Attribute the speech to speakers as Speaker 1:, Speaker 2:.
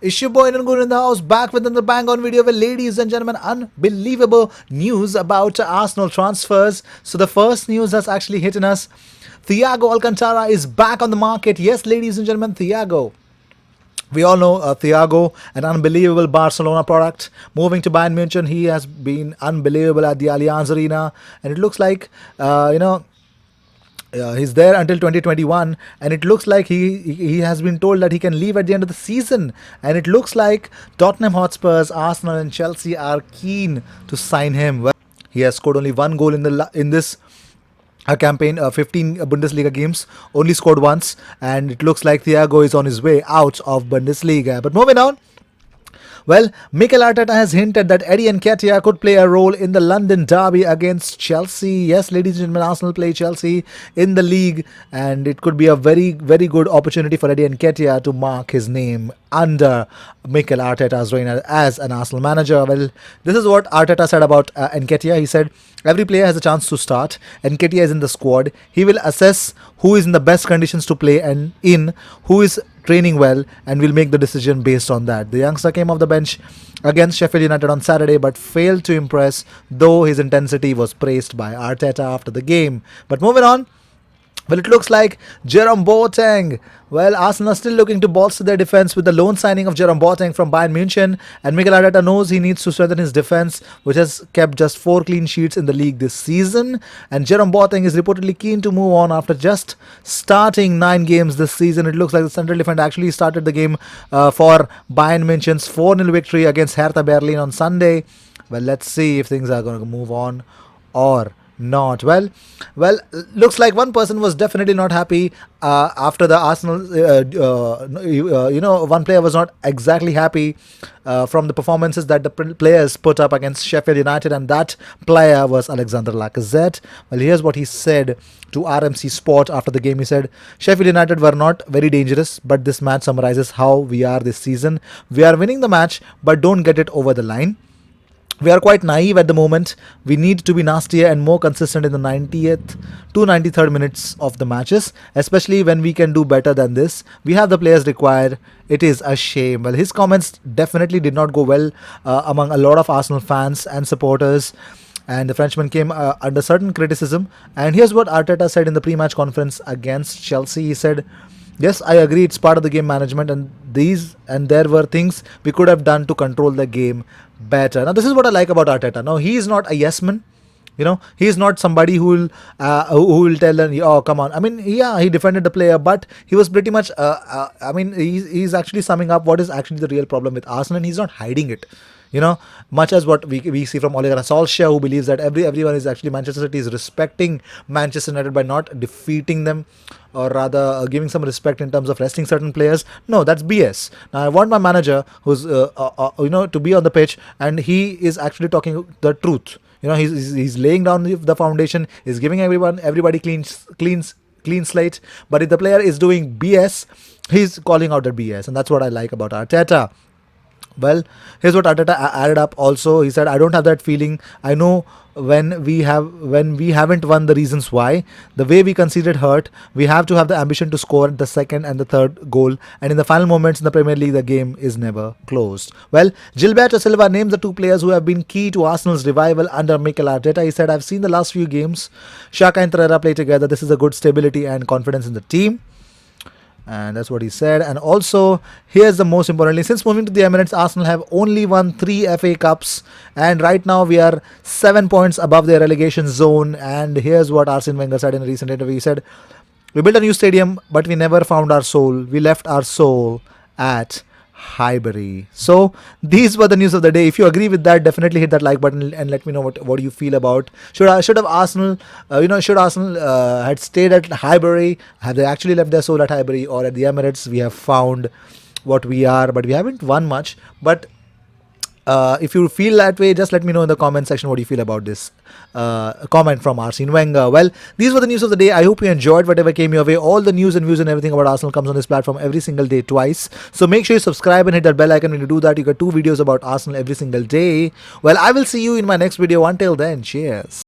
Speaker 1: It's your boy Gooner in the house, back with another bang on video where, ladies and gentlemen, unbelievable news about Arsenal transfers. So the first news that's actually hitting us, Thiago Alcantara is back on the market. Yes, ladies and gentlemen, Thiago. We all know Thiago, an unbelievable Barcelona product. Moving to Bayern Munich, he has been unbelievable at the Allianz Arena, and it looks like, he's there until 2021, and it looks like he has been told that he can leave at the end of the season, and it looks like Tottenham Hotspurs, Arsenal and Chelsea are keen to sign him. Well, he has scored only one goal in this campaign, 15 Bundesliga games, only scored once, and it looks like Thiago is on his way out of Bundesliga. But moving on, well, Mikel Arteta has hinted that Eddie Nketiah could play a role in the London derby against Chelsea. Yes, ladies and gentlemen, Arsenal play Chelsea in the league, and it could be a very, very good opportunity for Eddie Nketiah to mark his name under Mikel Arteta's reign as an Arsenal manager. Well, this is what Arteta said about Nketiah. He said, every player has a chance to start. Nketiah is in the squad. He will assess who is in the best conditions to play and who is training well, and will make the decision based on that. The youngster came off the bench against Sheffield United on Saturday but failed to impress, though his intensity was praised by Arteta after the game. But moving on, well, it looks like Jerome Boateng. Well, Arsenal are still looking to bolster their defense with the loan signing of Jerome Boateng from Bayern Munich, and Mikel Arteta knows he needs to strengthen his defense, which has kept just 4 clean sheets in the league this season. And Jerome Boateng is reportedly keen to move on after just starting 9 games this season. It looks like the central defender actually started the game for Bayern Munich's 4-0 victory against Hertha Berlin on Sunday. Well, let's see if things are going to move on or not. Well, looks like one person was definitely not happy after the Arsenal. One player was not exactly happy from the performances that the players put up against Sheffield United, and that player was Alexander Lacazette. Well, here's what he said to RMC Sport after the game. He said, Sheffield United were not very dangerous, but this match summarizes how we are this season. We are winning the match, but don't get it over the line. We are quite naive at the moment. We need to be nastier and more consistent in the 90th to 93rd minutes of the matches, especially when we can do better than this. We have the players required. It is a shame. Well, his comments definitely did not go well among a lot of Arsenal fans and supporters, and the Frenchman came under certain criticism. And here's what Arteta said in the pre-match conference against Chelsea. He said, yes, I agree, it's part of the game management, and there were things we could have done to control the game better. Now, this is what I like about Arteta. Now, he is not a yes man. He is not somebody who will tell them, oh, come on. I mean, yeah, he defended the player, but he was pretty much, he's actually summing up what is actually the real problem with Arsenal, and he's not hiding it. Much as what we see from Ole Gunnar Solskjaer, who believes that everyone is actually, Manchester City is respecting Manchester United by not defeating them, or rather giving some respect in terms of resting certain players. No, that's BS. Now, I want my manager who's to be on the pitch, and he is actually talking the truth. He's laying down the foundation. He's giving everybody clean slate. But if the player is doing BS, he's calling out the BS, and that's what I like about Arteta. Well, here's what Arteta added up also. He said, I don't have that feeling. I know when we haven't won, the reasons why. The way we conceded hurt. We have to have the ambition to score the second and the third goal. And in the final moments in the Premier League, the game is never closed. Well, Gilberto Silva names the 2 players who have been key to Arsenal's revival under Mikel Arteta. He said, I've seen the last few games. Xhaka and Torreira play together. This is a good stability and confidence in the team. And that's what he said. And also, here's the most importantly, since moving to the Emirates, Arsenal have only won 3 FA Cups, and right now we are 7 points above their relegation zone. And here's what Arsene Wenger said in a recent interview. He said, we built a new stadium, but we never found our soul. We left our soul at Highbury. So these were the news of the day. If you agree with that, definitely hit that like button and let me know what you feel about. Should Arsenal had stayed at Highbury? Have they actually left their soul at Highbury, or at the Emirates? We have found what we are, but we haven't won much. But if you feel that way, just let me know in the comment section what you feel about this comment from Arsene Wenger. Well, these were the news of the day. I hope you enjoyed whatever came your way. All the news and views and everything about Arsenal comes on this platform every single day, twice. So make sure you subscribe and hit that bell icon. When you do that, you get 2 videos about Arsenal every single day. Well, I will see you in my next video. Until then, cheers.